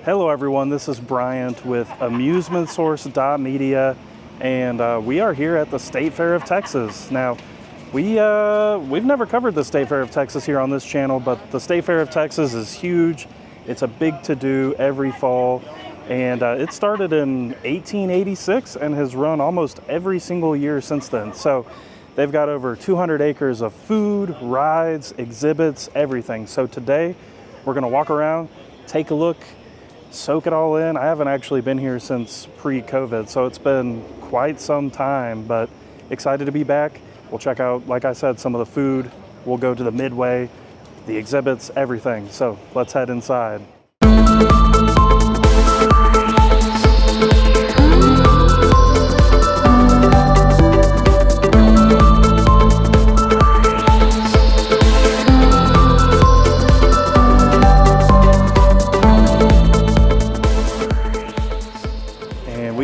Hello everyone, this is Bryant with AmusementSource.media, and we are here at the State Fair of Texas. Now, we've never covered the State Fair of Texas here on this channel, but the State Fair of Texas is huge. It's a big to-do every fall, and it started in 1886 and has run almost every single year since then. So they've got over 200 acres of food, rides, exhibits, everything. So today we're gonna walk around, take a look, soak it all in. I haven't actually been here since pre-COVID, so it's been quite some time, but excited to be back. We'll check out, like I said, some of the food. We'll go to the Midway, the exhibits, everything. So let's head inside.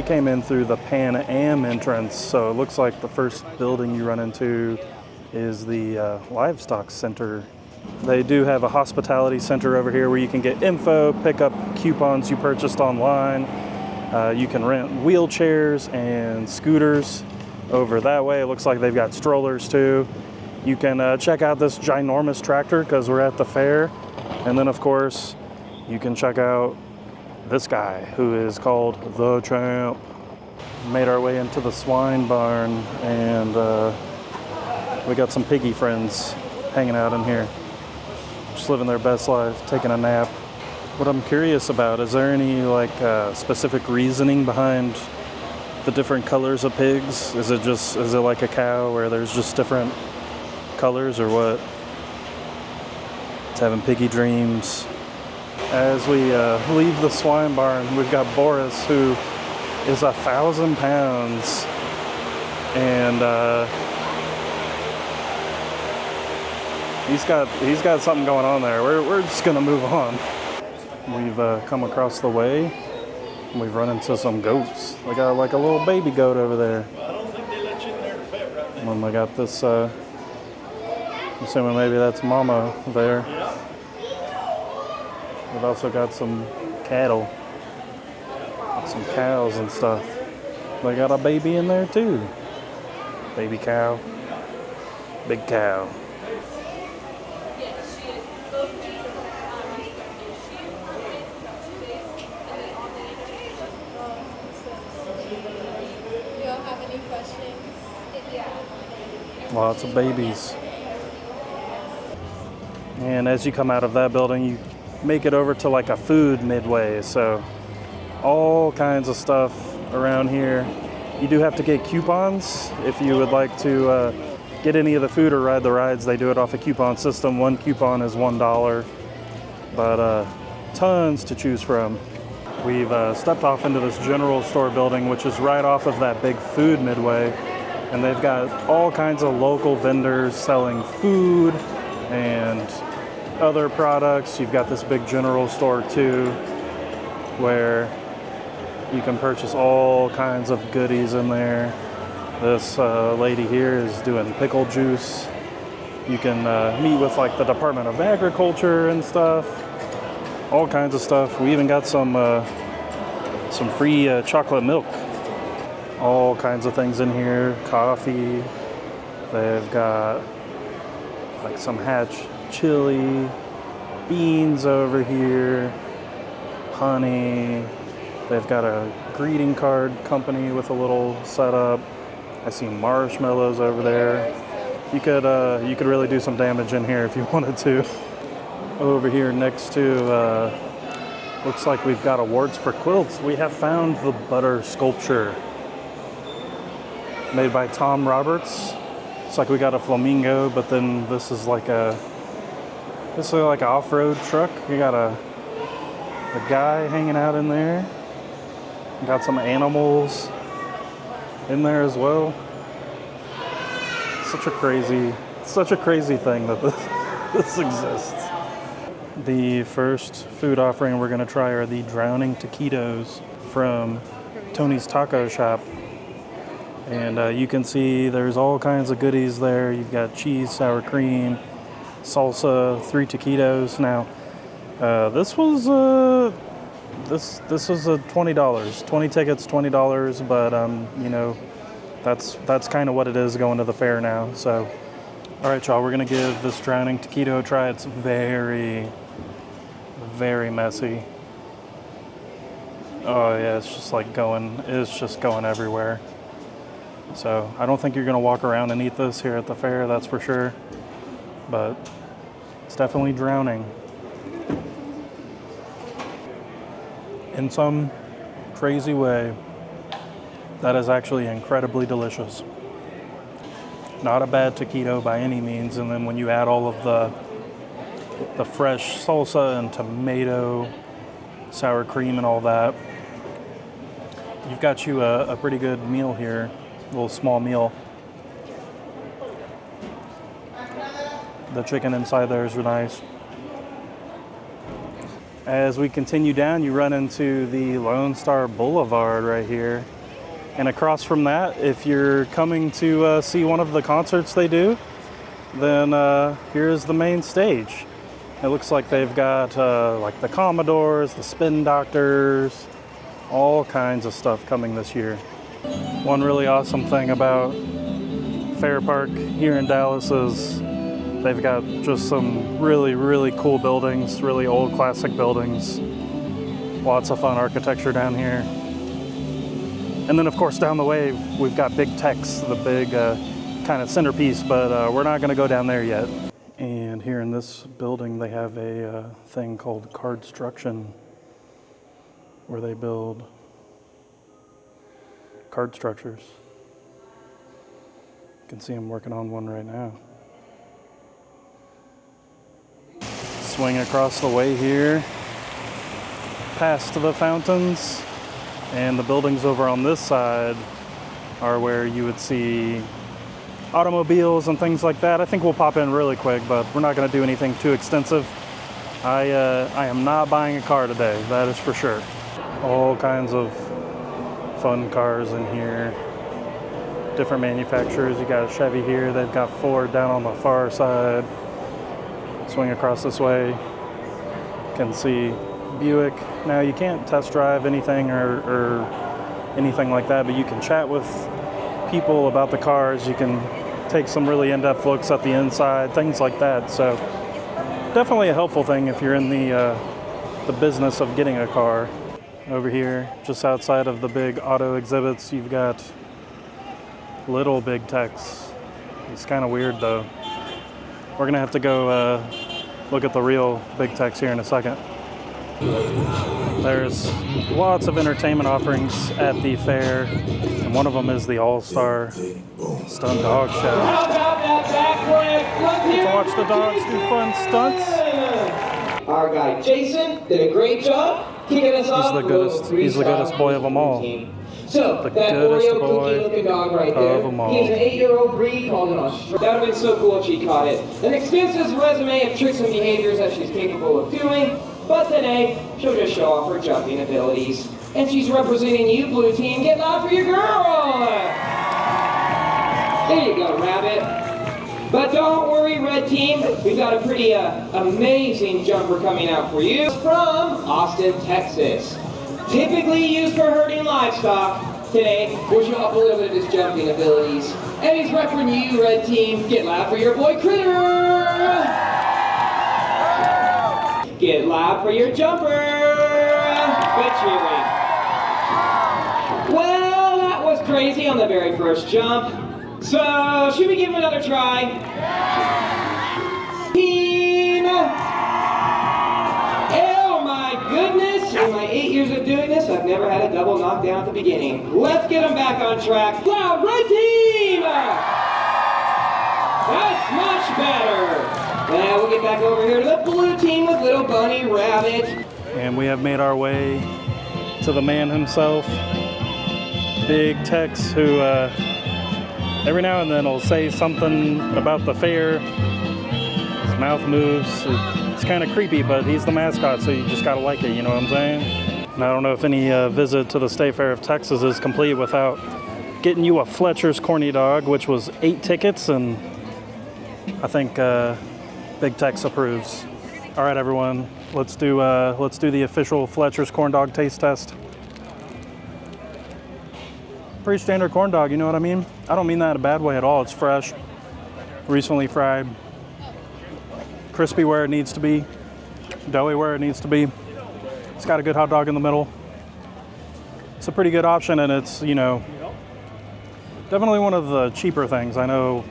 Came in through the Pan Am entrance, so it looks like the first building you run into is the livestock center. They do have a hospitality center over here where you can get info, pick up coupons you purchased online. You can rent wheelchairs and scooters over that way. It looks like they've got strollers too. You can check out this ginormous tractor because we're at the fair, and then of course you can check out this guy who is called the Champ. Made our way into the swine barn, and we got some piggy friends hanging out in here, just living their best life, taking a nap. What I'm curious about, is there any specific reasoning behind the different colors of pigs? Is it like a cow where there's just different colors, or what? It's having piggy dreams. As we leave the swine barn, we've got Boris, who is 1,000 pounds, and he's got something going on there. We're just gonna move on. We've come across the way, and we've run into some goats. They got like a little baby goat over there. I don't think they let you in there to pet right now. And they got this. I'm assuming maybe that's Mama there. Yeah. We've also got some cattle, some cows and stuff. They got a baby in there too. Baby cow, big cow. You all have any questions? Lots of babies. And as you come out of that building, you make it over to like a food Midway. So all kinds of stuff around here. You do have to get coupons if you would like to get any of the food or ride the rides. They do it off a coupon system. One coupon is $1, but tons to choose from. We've stepped off into this general store building, which is right off of that big food Midway, and they've got all kinds of local vendors selling food and other products. You've got this big general store too, where you can purchase all kinds of goodies in there. This lady here is doing pickle juice. You can meet with like the Department of Agriculture and stuff. All kinds of stuff. We even got some free chocolate milk. All kinds of things in here. Coffee. They've got like some Hatch chili, beans over here, honey. They've got a greeting card company with a little setup. I see marshmallows over there. You could really do some damage in here if you wanted to. Over here next to, looks like we've got awards for quilts. We have found the butter sculpture made by Tom Roberts. It's like we got a flamingo, but then this is like an off-road truck. You got a guy hanging out in there. Got some animals in there as well. Such a crazy thing that this exists. The first food offering we're gonna try are the drowning taquitos from Tony's Taco Shop. And you can see there's all kinds of goodies there. You've got cheese, sour cream, salsa, 3 taquitos. Now, this was This is a $20. 20 tickets, $20, but you know, that's kind of what it is going to the fair now. So, all right, y'all, we're gonna give this drowning taquito a try. It's very, very messy. Oh yeah, it's just going everywhere. So I don't think you're gonna walk around and eat this here at the fair, that's for sure. But it's definitely drowning. In some crazy way, that is actually incredibly delicious. Not a bad taquito by any means, and then when you add all of the fresh salsa and tomato, sour cream and all that, you've got you a pretty good meal here, a little small meal. The chicken inside there is nice. As we continue down, you run into the Lone Star Boulevard right here. And across from that, if you're coming to see one of the concerts they do, then here's the main stage. It looks like they've got like the Commodores, the Spin Doctors, all kinds of stuff coming this year. One really awesome thing about Fair Park here in Dallas is they've got just some really, really cool buildings, really old classic buildings. Lots of fun architecture down here. And then of course down the way, we've got Big Tex, the big kind of centerpiece, but we're not gonna go down there yet. And here in this building, they have a thing called Cardstruction, where they build card structures. You can see them working on one right now. Swing across the way here, past the fountains, and the buildings over on this side are where you would see automobiles and things like that. I think we'll pop in really quick, but we're not going to do anything too extensive. I am not buying a car today, that is for sure. All kinds of fun cars in here. Different manufacturers. You got Chevy here, they've got Ford down on the far side. Swing across this way, you can see Buick. Now you can't test drive anything or anything like that, but you can chat with people about the cars. You can take some really in-depth looks at the inside, things like that. So definitely a helpful thing if you're in the business of getting a car. Over here, just outside of the big auto exhibits, you've got little Big Tex. It's kind of weird though. We're gonna have to go look at the real Big Tex here in a second. There's lots of entertainment offerings at the fair, and one of them is the All-Star Stunt Dog Show. Get to watch the dogs do fun stunts. Our guy Jason did a great job kicking us off. He's the goodest boy of them all. So, that Oreo cookie looking dog right there, he's an 8-year-old breed called an Australian. That would have been so cool if she caught it. An extensive resume of tricks and behaviors that she's capable of doing, but today, she'll just show off her jumping abilities. And she's representing you, blue team. Get loud for your girl! There you go, Rabbit. But don't worry, red team, we've got a pretty amazing jumper coming out for you. From Austin, Texas. Typically used for herding livestock, today we'll show off a little bit of his jumping abilities. And he's repping you, red team. Get loud for your boy Critter! Get loud for your jumper! Good cheering. Well, that was crazy on the very first jump. So, should we give him another try? Team! Oh my goodness! In my 8 years of doing this, I've never had a double knockdown at the beginning. Let's get him back on track. Loud, red team! That's much better. Now we'll get back over here to the blue team with little bunny rabbit. And we have made our way to the man himself, Big Tex, who every now and then will say something about the fair. His mouth moves. It's kind of creepy, but he's the mascot, so you just gotta like it, you know what I'm saying? And I don't know if any visit to the State Fair of Texas is complete without getting you a Fletcher's Corny Dog, which was 8 tickets, and I think Big Tex approves. All right, everyone, let's do the official Fletcher's corn dog taste test. Pretty standard corn dog, you know what I mean? I don't mean that in a bad way at all. It's fresh, recently fried, crispy where it needs to be, doughy where it needs to be. It's got a good hot dog in the middle. It's a pretty good option, and it's, you know, definitely one of the cheaper things. I know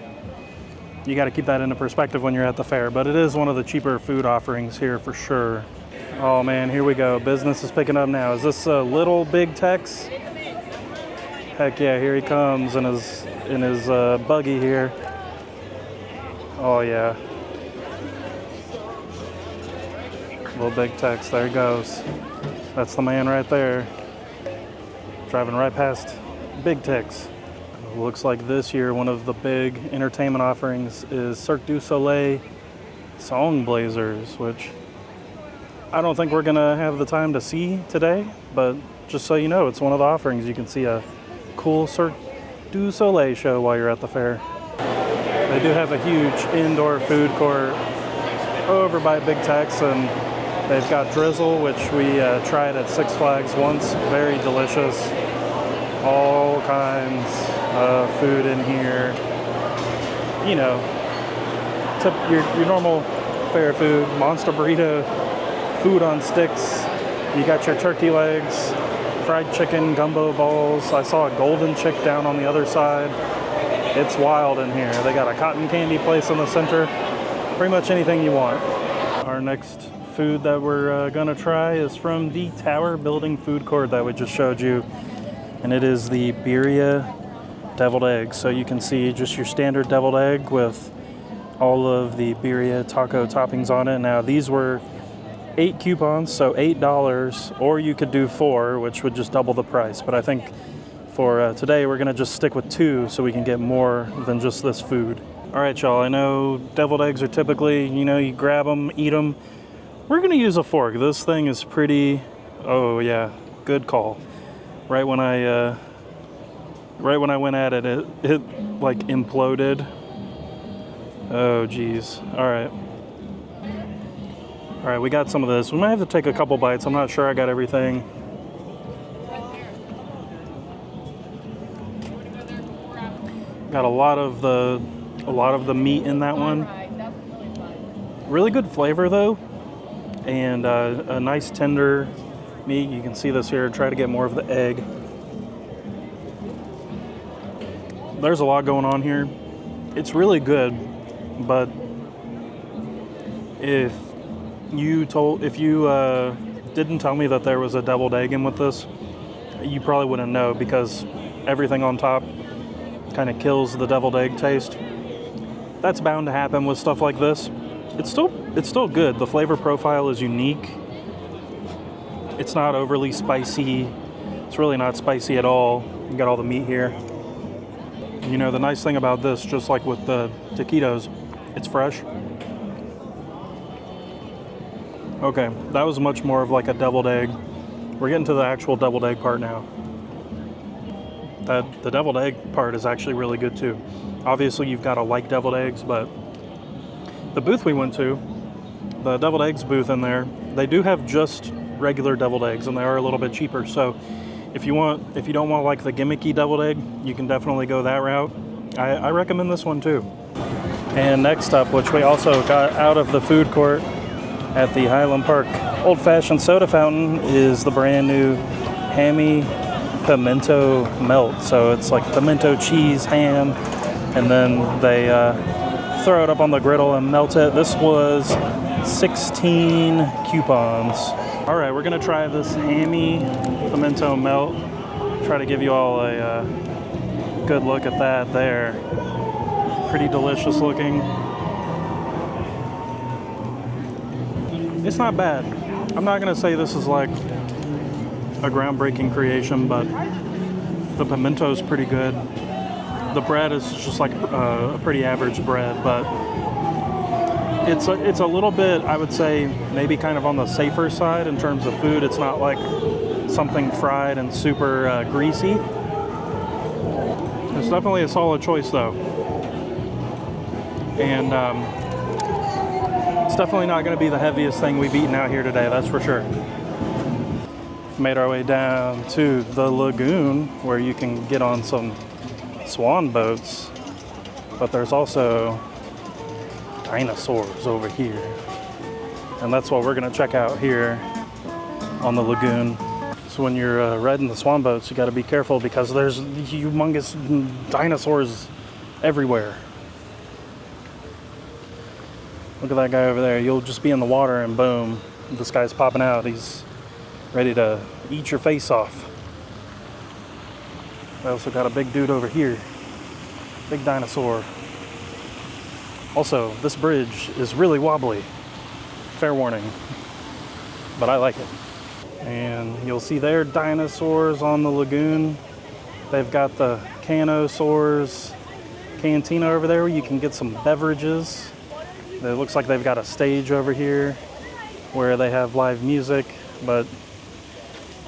you got to keep that into perspective when you're at the fair, but it is one of the cheaper food offerings here for sure. Oh man, here we go. Business is picking up now. Is this a little Big Tex? Heck yeah, here he comes in his buggy here. Oh yeah. Little Big Tex, there he goes. That's the man right there. Driving right past Big Tex. Looks like this year one of the big entertainment offerings is Cirque du Soleil Song Blazers, which I don't think we're gonna have the time to see today, but just so you know, it's one of the offerings. You can see a cool Cirque du Soleil show while you're at the fair. They do have a huge indoor food court over by Big Tex, and they've got drizzle, which we tried at Six Flags once. Very delicious. All kinds of food in here. You know, your normal fair food, monster burrito, food on sticks. You got your turkey legs, fried chicken, gumbo balls. I saw a golden chick down on the other side. It's wild in here. They got a cotton candy place in the center. Pretty much anything you want. Our next food that we're gonna try is from the Tower Building food court that we just showed you. And it is the birria deviled egg. So you can see just your standard deviled egg with all of the birria taco toppings on it. Now these were 8 coupons, so $8, or you could do 4, which would just double the price. But I think for today, we're gonna just stick with 2 so we can get more than just this food. All right, y'all, I know deviled eggs are typically, you know, you grab them, eat them. We're gonna use a fork. This thing is pretty, oh yeah, good call. Right when I went at it, it like imploded. Oh geez. All right, we got some of this. We might have to take a couple bites. I'm not sure I got everything. Got a lot of the meat in that one. Really good flavor though, and a nice tender meat. You can see this here. Try to get more of the egg. There's a lot going on here. It's really good, but if you didn't tell me that there was a deviled egg in with this, you probably wouldn't know, because everything on top kind of kills the deviled egg taste. That's bound to happen with stuff like this. It's still good. The flavor profile is unique. It's not overly spicy. It's really not spicy at all. You got all the meat here. You know, the nice thing about this, just like with the taquitos, it's fresh. Okay, that was much more of like a deviled egg. We're getting to the actual deviled egg part now. The deviled egg part is actually really good too. Obviously you've got to like deviled eggs, but the booth we went to, the deviled eggs booth in there, they do have just regular deviled eggs, and they are a little bit cheaper. So if you don't want like the gimmicky deviled egg, you can definitely go that route. I recommend this one too. And next up, which we also got out of the food court at the Highland Park Old Fashioned Soda Fountain, is the brand new hammy pimento melt. So it's like pimento cheese ham, and then they throw it up on the griddle and melt it. This was 16 coupons. All right, we're gonna try this hammy pimento melt. Try to give you all a good look at that there. Pretty delicious looking. It's not bad. I'm not gonna say this is like a groundbreaking creation, but the pimento's pretty good. The bread is just like a pretty average bread, but it's a little bit, I would say, maybe kind of on the safer side in terms of food. It's not like something fried and super greasy. It's definitely a solid choice though. And It's definitely not going to be the heaviest thing we've eaten out here today, that's for sure. Made our way down to the lagoon where you can get on some swan boats, but there's also dinosaurs over here, and that's what we're going to check out here on the lagoon. So when you're riding the swan boats, you got to be careful because there's humongous dinosaurs everywhere. Look at that guy over there. You'll just be in the water and boom, this guy's popping out. He's ready to eat your face off. I also got a big dude over here. Big dinosaur. Also, this bridge is really wobbly. Fair warning. But I like it. And you'll see there dinosaurs on the lagoon. They've got the canosaurs cantina over there where you can get some beverages. It looks like they've got a stage over here where they have live music, but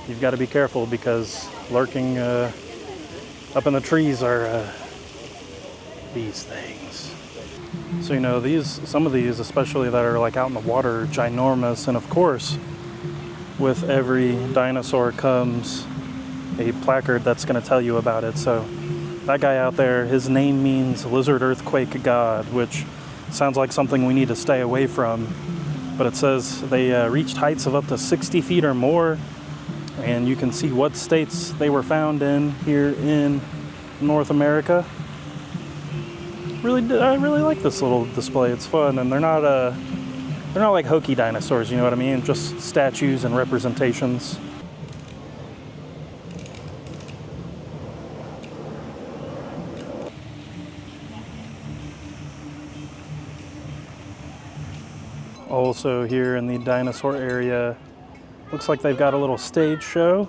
you've got to be careful because lurking up in the trees are these things. So, you know, some of these, especially that are like out in the water, are ginormous. And of course, with every dinosaur comes a placard that's going to tell you about it. So that guy out there, his name means lizard earthquake god, which sounds like something we need to stay away from. But it says they reached heights of up to 60 feet or more, and you can see what states they were found in here in North America. I really like this little display. It's fun, and they're not like hokey dinosaurs, you know what I mean? Just statues and representations. Also here in the dinosaur area, looks like they've got a little stage show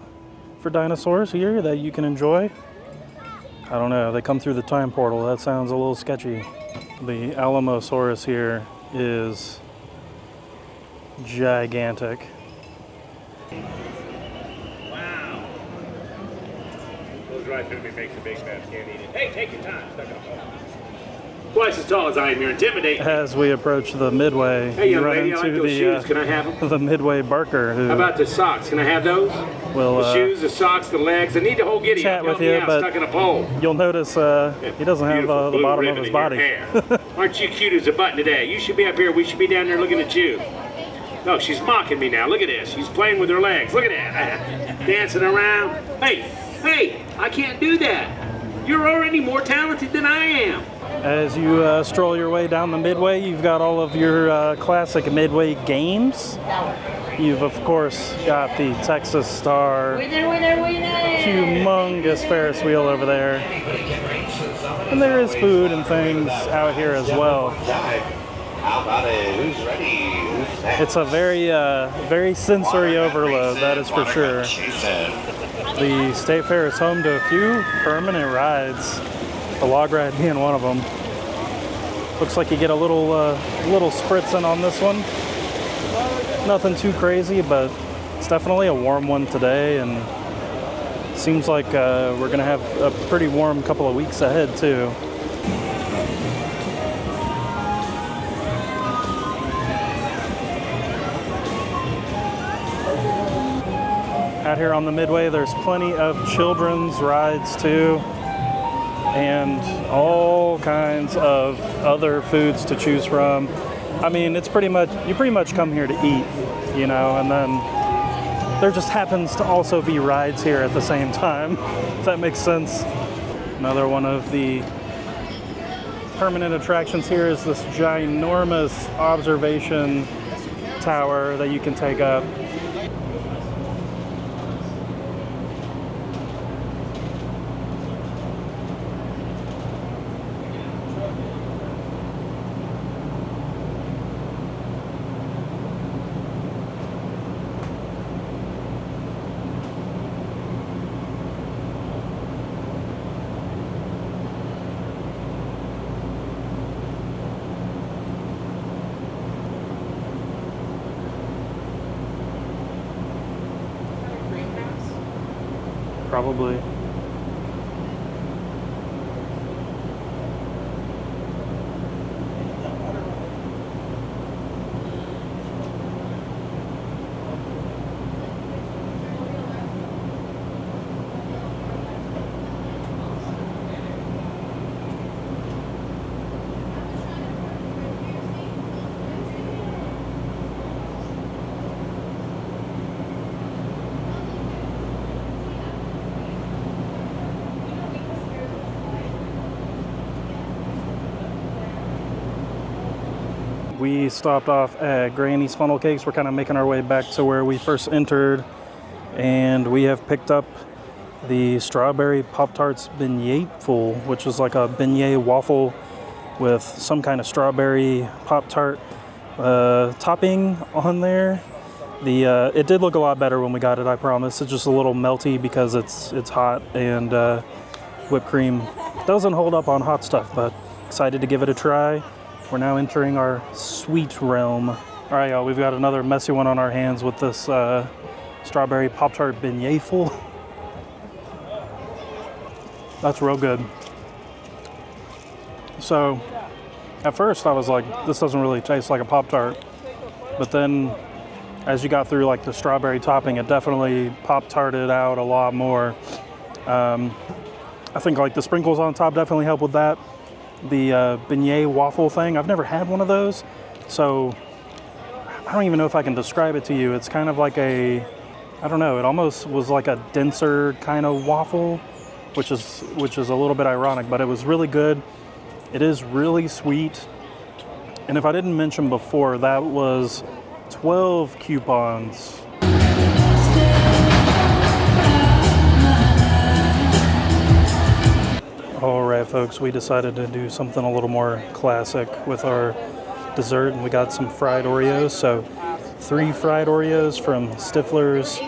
for dinosaurs here that you can enjoy. I don't know, they come through the time portal. That sounds a little sketchy. The Alamosaurus here is gigantic. Wow. Goes right through me, makes a big mess, can't eat it. Hey, take your time, stuck up. Twice as tall as I am, you're intimidating. As we approach the Midway, Hey, you young run lady, I like into those shoes. Can I have them? the Midway barker who How about the socks? Can I have those? will The shoes, the socks, the legs. I need the whole giddy chat up. with Help me you, out, but stuck in a pole. you'll notice he doesn't have Beautiful the blue bottom of ribbon his in your body. hair. Aren't you cute as a button today? You should be up here. We should be down there looking at you. No, she's mocking me now. Look at this. She's playing with her legs. Look at that. Dancing around. Hey, I can't do that. You're already more talented than I am. As you stroll your way down the Midway, you've got all of your classic Midway games. You've, of course, got the Texas Star, humongous Ferris wheel over there. And there is food and things out here as well. How about it? Who's ready? Who's next? It's a very sensory overload, that is for sure. The State Fair is home to a few permanent rides, the log ride being one of them. Looks like you get a little spritzing on this one. Nothing too crazy, but it's definitely a warm one today, and seems like we're gonna have a pretty warm couple of weeks ahead too. Out here on the Midway, there's plenty of children's rides too, and all kinds of other foods to choose from. I mean, it's you pretty much come here to eat, you know, and then there just happens to also be rides here at the same time, if that makes sense. Another one of the permanent attractions here is this ginormous observation tower that you can take up. Probably. we stopped off at Granny's Funnel Cakes. We're kind of making our way back to where we first entered, and we have picked up the Strawberry Pop-Tarts beignetffle, which is like a beignet waffle with some kind of strawberry Pop-Tart topping on there. It did look a lot better when we got it, I promise. It's just a little melty because it's hot, and whipped cream doesn't hold up on hot stuff, but excited to give it a try. We're now entering our sweet realm. All right, y'all, we've got another messy one on our hands with this Strawberry Pop-Tart beignetffle. That's real good. So, at first I was like, this doesn't really taste like a Pop-Tart. But then, as you got through like the strawberry topping, it definitely Pop-Tarted out a lot more. I think like the sprinkles on top definitely help with that. The beignet waffle thing, I've never had one of those. So, I don't even know if I can describe it to you. It's kind of like I don't know, it almost was like a denser kind of waffle, which is a little bit ironic, but it was really good. It is really sweet. And if I didn't mention before, that was 12 coupons. All right, folks, we decided to do something a little more classic with our dessert, and we got some fried Oreos. So 3 fried Oreos from Stifler's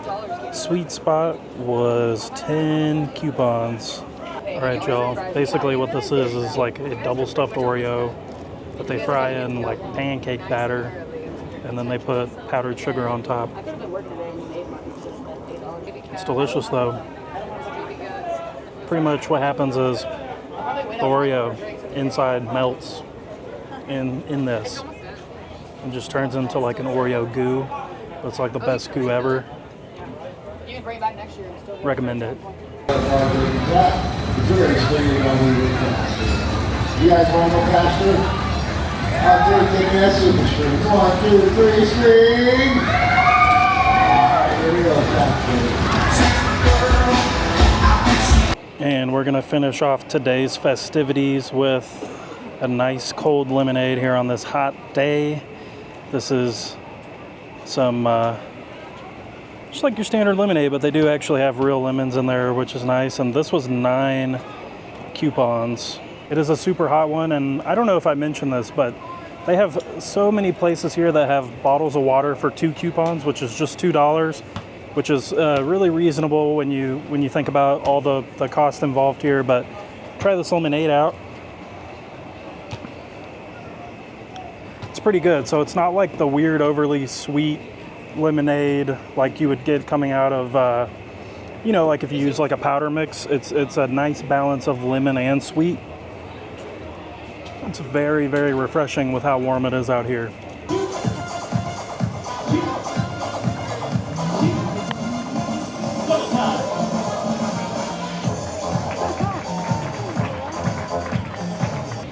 Sweet Spot was 10 coupons. All right, y'all. Basically what this is like a double stuffed Oreo that they fry in like pancake batter, and then they put powdered sugar on top. It's delicious though. Pretty much what happens is the Oreo inside melts in this and just turns into like an Oreo goo. It's like the best goo ever. Recommend it. You guys want to go faster? 1, 2, take that super string. 1, 2, 3, swing! Alright, here we go. And we're gonna finish off today's festivities with a nice cold lemonade here on this hot day. This is some just like your standard lemonade, but they do actually have real lemons in there, which is nice. And this was 9 coupons. It is a super hot one, and I don't know if I mentioned this, but they have so many places here that have bottles of water for 2 coupons, which is just $2, which is really reasonable when you think about all the cost involved here. But try this lemonade out. It's pretty good. So it's not like the weird overly sweet lemonade like you would get coming out of like if you use like a powder mix. It's a nice balance of lemon and sweet. It's very, very refreshing with how warm it is out here.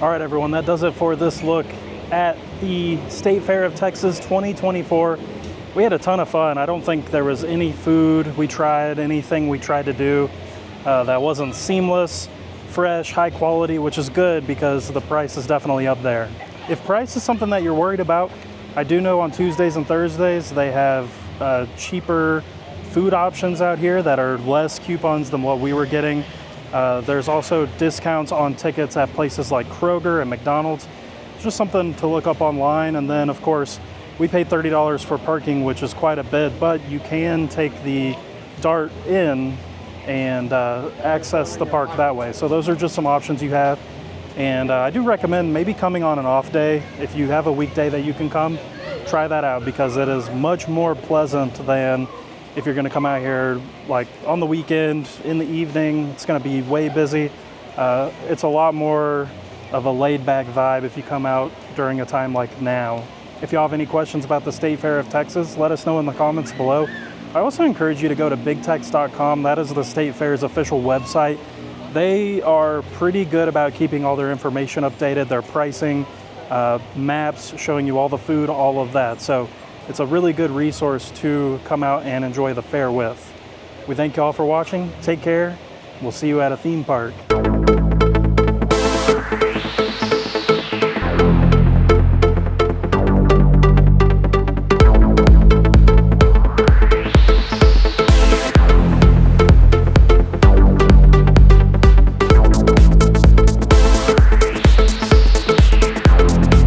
All right, everyone, that does it for this look at the State Fair of Texas 2024. We had a ton of fun. I don't think there was any food anything we tried to do that wasn't seamless, fresh, high quality, which is good because the price is definitely up there. If price is something that you're worried about, I do know on Tuesdays and Thursdays they have cheaper food options out here that are less coupons than what we were getting. There's also discounts on tickets at places like Kroger and McDonald's. It's just something to look up online. And then, of course, we paid $30 for parking, which is quite a bit, but you can take the DART in and access the park that way. So those are just some options you have. And I do recommend maybe coming on an off day. If you have a weekday that you can come, try that out because it is much more pleasant than if you're gonna come out here like on the weekend, in the evening. It's gonna be way busy. It's a lot more of a laid back vibe if you come out during a time like now. If y'all have any questions about the State Fair of Texas, let us know in the comments below. I also encourage you to go to bigtex.com. That is the State Fair's official website. They are pretty good about keeping all their information updated, their pricing, maps showing you all the food, all of that. So it's a really good resource to come out and enjoy the fair with. We thank y'all for watching. Take care. We'll see you at a theme park.